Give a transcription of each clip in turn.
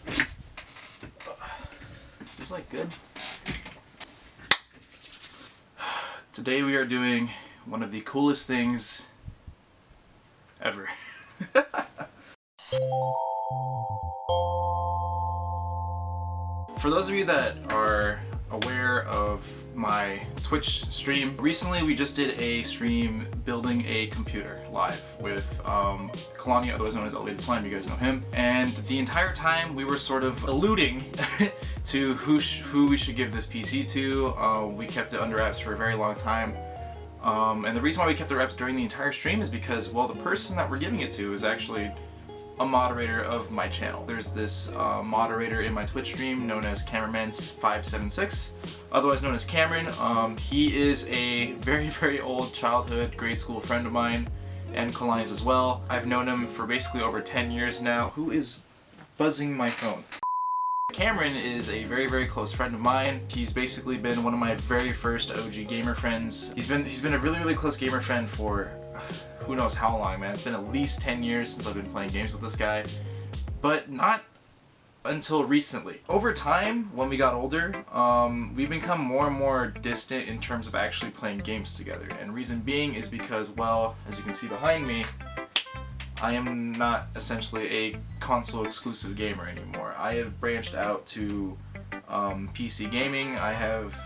Is this like good? Today we are doing one of the coolest things ever. For those of you that are aware of my Twitch stream, recently we just did a stream building a computer live with Kalani, otherwise known as ElevatedSLYM, you guys know him. And the entire time we were sort of alluding to who we should give this PC to. We kept it under wraps for a very long time. And the reason why we kept the wraps during the entire stream is because, well, the person that we're giving it to is actually a moderator of my channel. There's this moderator in my Twitch stream known as Cameraments576, otherwise known as Cameron. He is a very old childhood grade school friend of mine, and Kalani's as well. I've known him for basically over 10 years now. Who is buzzing my phone? Cameron is a very close friend of mine. He's basically been one of my very first OG gamer friends. He's been a really close gamer friend for who knows how long, man. It's been at least 10 years since I've been playing games with this guy, but not until recently. Over time, when we got older, we've become more and more distant in terms of actually playing games together. And reason being is because, well, as you can see behind me, I am not essentially a console exclusive gamer anymore. I have branched out to PC gaming. I have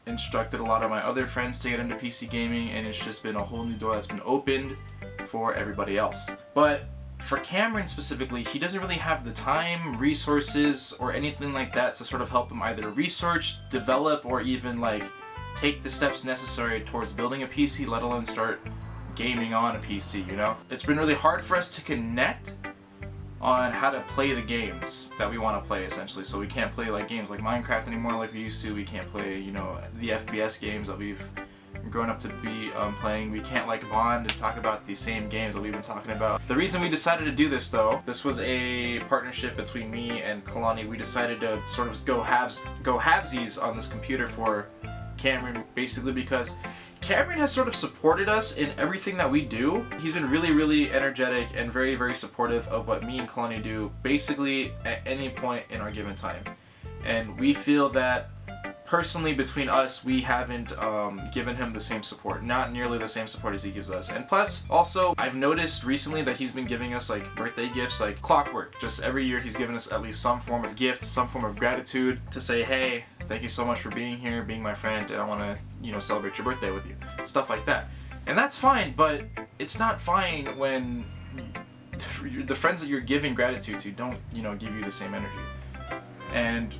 instructed a lot of my other friends to get into PC gaming, and it's just been a whole new door that's been opened for everybody else. But for Cameron specifically, he doesn't really have the time, resources, or anything like that to sort of help him either research, develop, or even like take the steps necessary towards building a PC, let alone start gaming on a PC, you know? It's been really hard for us to connect on how to play the games that we want to play, essentially. So we can't play like games like Minecraft anymore like we used to. We can't play, you know, the FPS games that we've grown up to be playing. We can't like bond and talk about the same games that we've been talking about. The reason we decided to do this, though, this was a partnership between me and Kalani. We decided to sort of go halvesies on this computer for Cameron, basically because Cameron has sort of supported us in everything that we do. He's been really energetic and very supportive of what me and Kalani do, basically at any point in our given time. And we feel that personally between us, we haven't given him the same support, not nearly the same support as he gives us. And plus, also, I've noticed recently that he's been giving us like birthday gifts like clockwork. Just every year he's given us at least some form of gift, some form of gratitude to say, hey, thank you so much for being here, being my friend, and I want to, you know, celebrate your birthday with you. Stuff like that. And that's fine, but it's not fine when the friends that you're giving gratitude to don't, you know, give you the same energy. And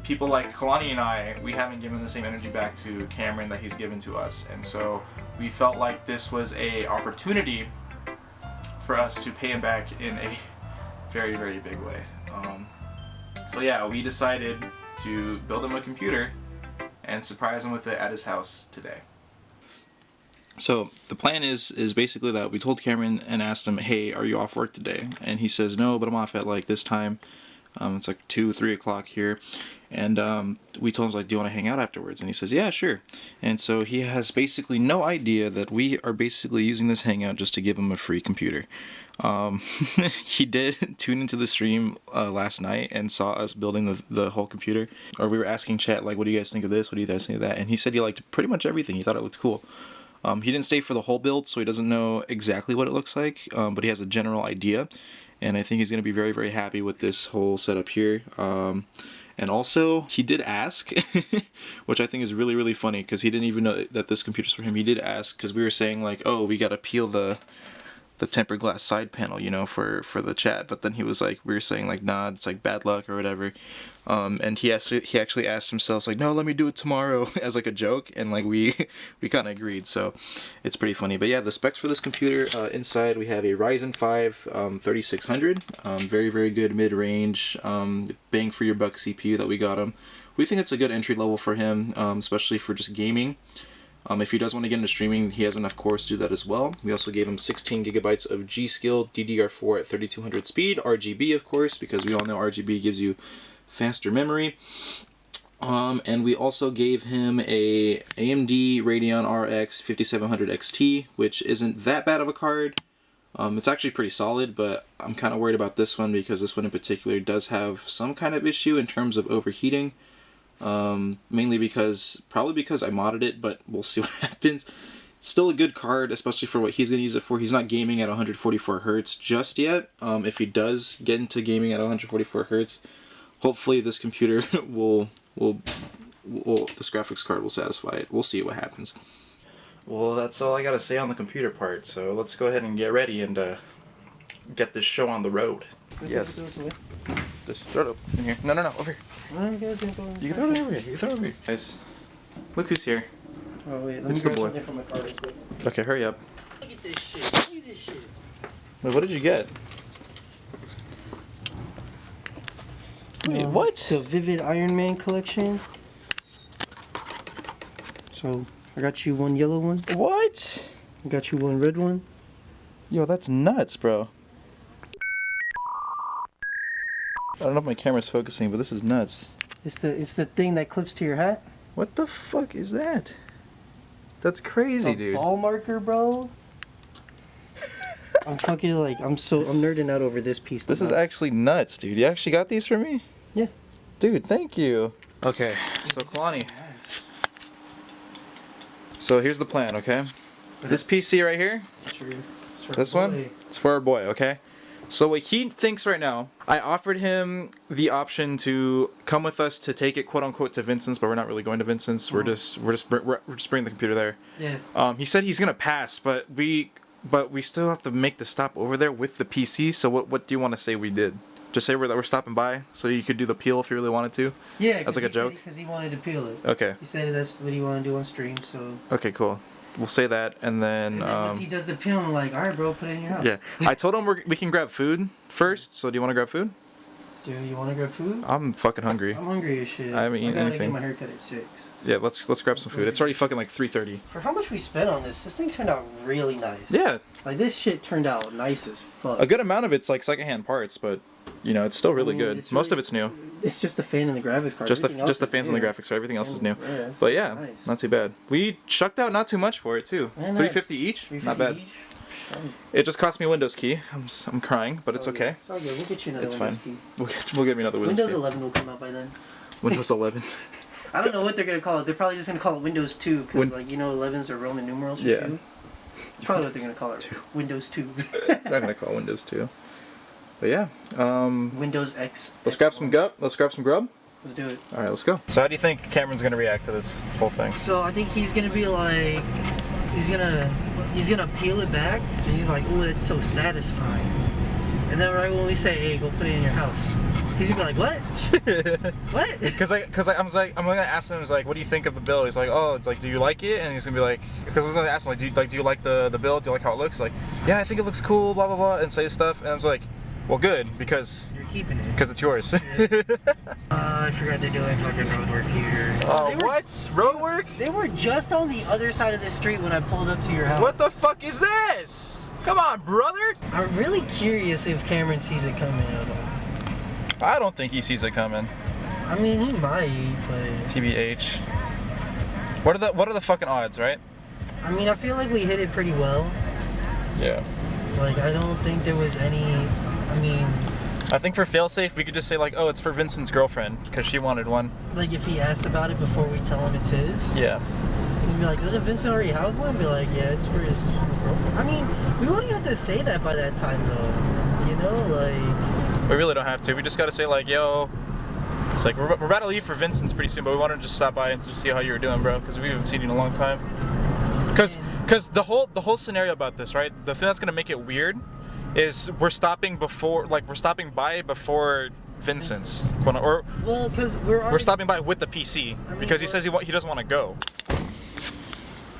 people like Kalani and I, we haven't given the same energy back to Cameron that he's given to us. And so we felt like this was a opportunity for us to pay him back in a very big way. So yeah, we decided to build him a computer and surprise him with it at his house today. So the plan is basically that we told Cameron and asked him, hey, are you off work today? And he says, no, but I'm off at like this time. It's like 2-3 o'clock here. And we told him, like, do you want to hang out afterwards? And he says, yeah, sure. And so he has basically no idea that we are basically using this hangout just to give him a free computer. He did tune into the stream last night and saw us building the whole computer. Or we were asking chat, like, what do you guys think of this? What do you guys think of that? And he said he liked pretty much everything. He thought it looked cool. He didn't stay for the whole build, so he doesn't know exactly what it looks like, but he has a general idea. And I think he's going to be very happy with this whole setup here. And also, he did ask, which I think is really funny, because he didn't even know that this computer's for him. He did ask, because we were saying, like, oh, we got to peel the tempered glass side panel, you know, for the chat. But then he was like, we were saying, like, nah, it's like bad luck or whatever. And he actually asked himself, like, no, let me do it tomorrow, as like a joke. And like we kind of agreed, so it's pretty funny. But yeah, the specs for this computer, inside we have a Ryzen 5 3600, very good mid-range, bang for your buck CPU that we got him. We think it's a good entry level for him, especially for just gaming. If he does want to get into streaming, he has enough cores to do that as well. We also gave him 16 gigabytes of G-Skill DDR4 at 3200 speed, RGB of course, because we all know RGB gives you faster memory. And we also gave him a AMD Radeon RX 5700 XT, which isn't that bad of a card. It's actually pretty solid, but I'm kind of worried about this one because this one in particular does have some kind of issue in terms of overheating. Mainly probably because I modded it, but we'll see what happens. Still a good card, especially for what he's going to use it for. He's not gaming at 144 Hertz just yet. If he does get into gaming at 144 Hertz, hopefully this computer this graphics card will satisfy it. We'll see what happens. Well, that's all I gotta say on the computer part, so let's go ahead and get ready and get this show on the road. Yes. Just throw it up in here. No, over here. You can throw it over here. You can throw it over here. Guys, look who's here. Oh wait, let It's me the grab boy. something from my car real quick. Okay, hurry up. Look at this shit. Look at this shit. Wait, what did you get? Wait, what? The Vivid Iron Man collection. So, I got you one yellow one. What? I got you one red one. Yo, that's nuts, bro. I don't know if my camera's focusing, but this is nuts. It's the thing that clips to your hat. What the fuck is that? That's crazy, A dude. ball marker, bro. I'm fucking like, I'm nerding out over this piece. This is actually nuts, dude. You actually got these for me? Yeah. Dude, thank you. Okay, so Kalani. So here's the plan, okay? This PC right here, this one, it's for our boy, okay? So what he thinks right now, I offered him the option to come with us to take it, quote unquote, to Vincent's, but we're not really going to Vincent's. We're just bringing the computer there. Yeah. He said he's gonna pass, but we still have to make the stop over there with the PC. So what do you want to say we did? Just say we're stopping by, so you could do the peel if you really wanted to. Yeah. That's like a joke. Because he wanted to peel it. Okay. He said that's what he wanted to do on stream. So. Okay, cool. We'll say that, and then. Once he does the peel, I'm like, all right, bro, put it in your house. Yeah. I told him we can grab food first. So do you want to grab food? Do you want to grab food? I'm fucking hungry. I'm hungry as shit. I haven't eaten gotta anything. get my haircut at 6. Yeah, let's grab some food. It's already fucking like 3:30. For how much we spent on this thing turned out really nice. Yeah. Like this shit turned out nice as fuck. A good amount of it's like secondhand parts, but you know it's still really I mean, good. it's Most really- of it's new. It's just the fan and the graphics card. Just Everything the else is fans and the new. graphics card. Everything else is new. Yeah, it's But yeah, nice. not too bad. We chucked out not too much for it too. Yeah, nice. $3.50 each. $3.50 Not bad. each. It just cost me a Windows key. I'm crying, but it's all okay. good. It's all good. We'll get you another It's Windows fine. key. We'll get me another Windows Windows key. 11 will come out by then. Windows 11. I don't know what they're gonna call it. They're probably just gonna call it Windows 2 because, Win- like, you know, 11s are Roman numerals for Yeah. 2. That's probably what they're gonna call it. 2. Windows 2. They're not gonna call it Windows 2. But yeah, Windows X. let's grab some grub. Let's grab some grub. Let's do it. All right, let's go. So how do you think Cameron's gonna react to this whole thing? So I think he's gonna be like, he's gonna peel it back, and he's like, "Ooh, that's so satisfying." And then right when we say, "Hey, go put it in your house," he's gonna be like, "What? What?" Because I'm gonna ask him, what do you think of the build? He's like, oh, it's like, do you like it? And he's gonna be like, because I was gonna ask him, do you like the build? Do you like how it looks? Like, yeah, I think it looks cool, blah blah blah, and say stuff. And I was like, well, good, because You're keeping it. it's yours. I forgot they're doing fucking road work here. Oh, They were- what? Road work? They were just on the other side of the street when I pulled up to your house. What the fuck is this? Come on, brother. I'm really curious if Cameron sees it coming at all. I don't think he sees it coming. I mean, he might, but TBH. What are the fucking odds, right? I mean, I feel like we hit it pretty well. Yeah. Like, I don't think there was any. I mean, I think for failsafe, we could just say like, oh, it's for Vincent's girlfriend because she wanted one. like if he asked about it before we tell him it's his, Yeah. he'd be like, "Doesn't Vincent already have one?" Be like, "Yeah, it's for his girlfriend." I mean, we won't even have to say that by that time, though. You know, like. We really don't have to. We just gotta say like, yo, it's like we're about to leave for Vincent's pretty soon, but we wanted to just stop by and just see how you were doing, bro, because we haven't seen you in a long time. Because the whole scenario about this, right? The thing that's gonna make it weird is we're stopping by before Vincent's, or Well, because we're already. we're stopping by with the PC I mean, because he says he doesn't want to go.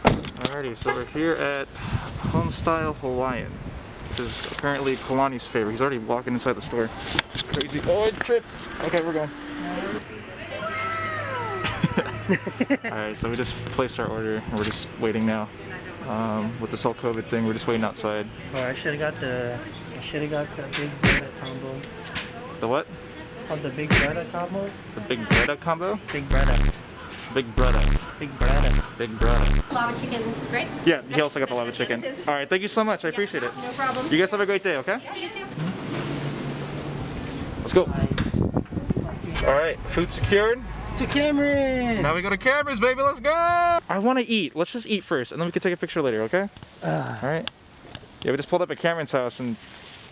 Alrighty, so we're here at Homestyle Hawaiian, which is apparently Kalani's favorite. He's already walking inside the store. It's crazy. Oh, I tripped. Okay, we're going. Alright, so we just placed our order and we're just waiting now. With this whole COVID thing, we're just waiting outside. Oh, I should have got the big Bretta combo. The what? It's called the big Bretta combo. The big Bretta combo? Big Bretta. Big brother. Big brother. Big brother. Lava chicken, right? Yeah, he also got the lava chicken. All right, thank you so much. I appreciate it. No problem. You guys have a great day, okay? Yeah, you too. Let's go. All right, food secured. To Cameron. Now we go to Cameron's, baby. Let's go. I want to eat. Let's just eat first, and then we can take a picture later, okay? All right. Yeah, we just pulled up at Cameron's house, and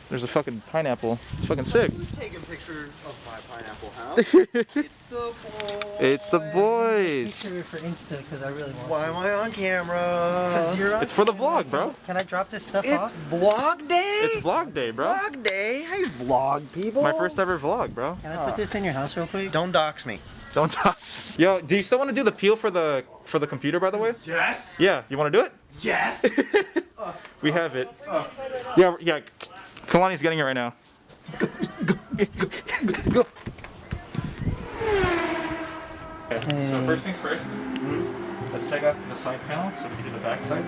there's a fucking pineapple. It's fucking sick. Who's taking pictures of my pineapple house? It's the boys. It's the boys. Picture for Insta because I really want. Why am I on camera? You're on It's for the camera. vlog, bro. Can I drop this stuff It's off? vlog day? It's vlog day, bro. Vlog day? Hey, vlog people. My first ever vlog, bro. Can I put this in your house real quick? Don't dox me. Don't talk. Yo, do you still want to do the peel for the computer, by the way? Yes. Yeah, you want to do it? Yes. We have it. Yeah. Kalani's getting it right now. Go. Okay, so first things first. Let's take out the side panel so we can do the back side.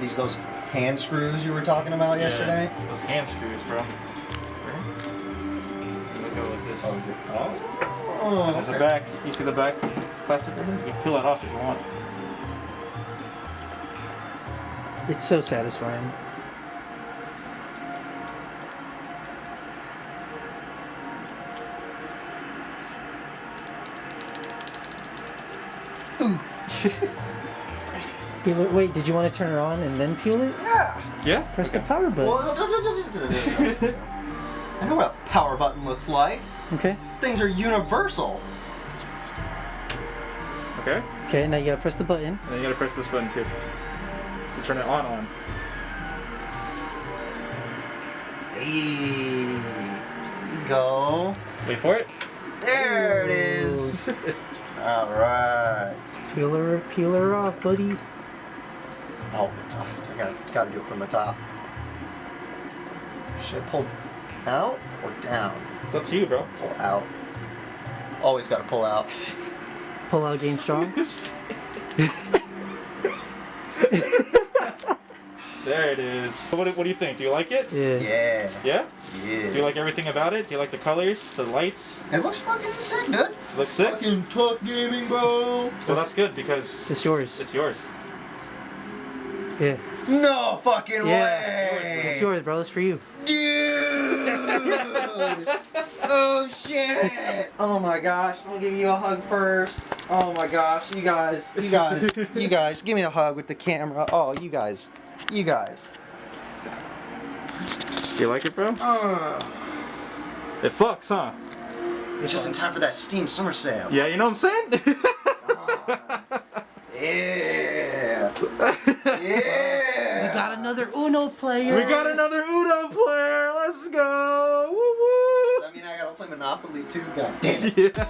These those hand screws you were talking about yesterday? Yeah, those hand screws, bro. We'll go with this. Oh, is it? And there's a back. You see the back plastic in there? You can peel that off if you want. It's so satisfying. Spicy. Yeah, but wait, did you want to turn it on and then peel it? Yeah. Yeah? Press the power button. I know what a power button looks like. Okay. These things are universal. Okay. Okay, now you gotta press the button. And then you gotta press this button too. To turn it on. Hey. Here you go. Wait for it. There it is. All right. Peel her off, buddy. Oh, I gotta do it from the top. Should I pull out or down? It's up to you, bro. Pull out. Always gotta pull out. Pull out game strong. There it is. So what do you think? Do you like it? Yeah. Yeah. Yeah? Yeah. Do you like everything about it? Do you like the colors, the lights? It looks fucking sick, dude. Looks sick? Fucking tough gaming, bro. Well, that's good because It's yours. it's yours. Yeah. No fucking Yeah. way. It's yours, bro. It's for you. Dude. Oh shit. Oh my gosh. I'm gonna give you a hug first. Oh my gosh. You guys. Give me a hug with the camera. Oh, you guys. Do you like it, bro? It fucks, huh? Just in time for that Steam summer sale. Yeah, you know what I'm saying? Yeah. We Yeah. got another Uno player. We got another Uno player. Let's go. Woo woo. I mean, I gotta play Monopoly too. God damn it. Yeah.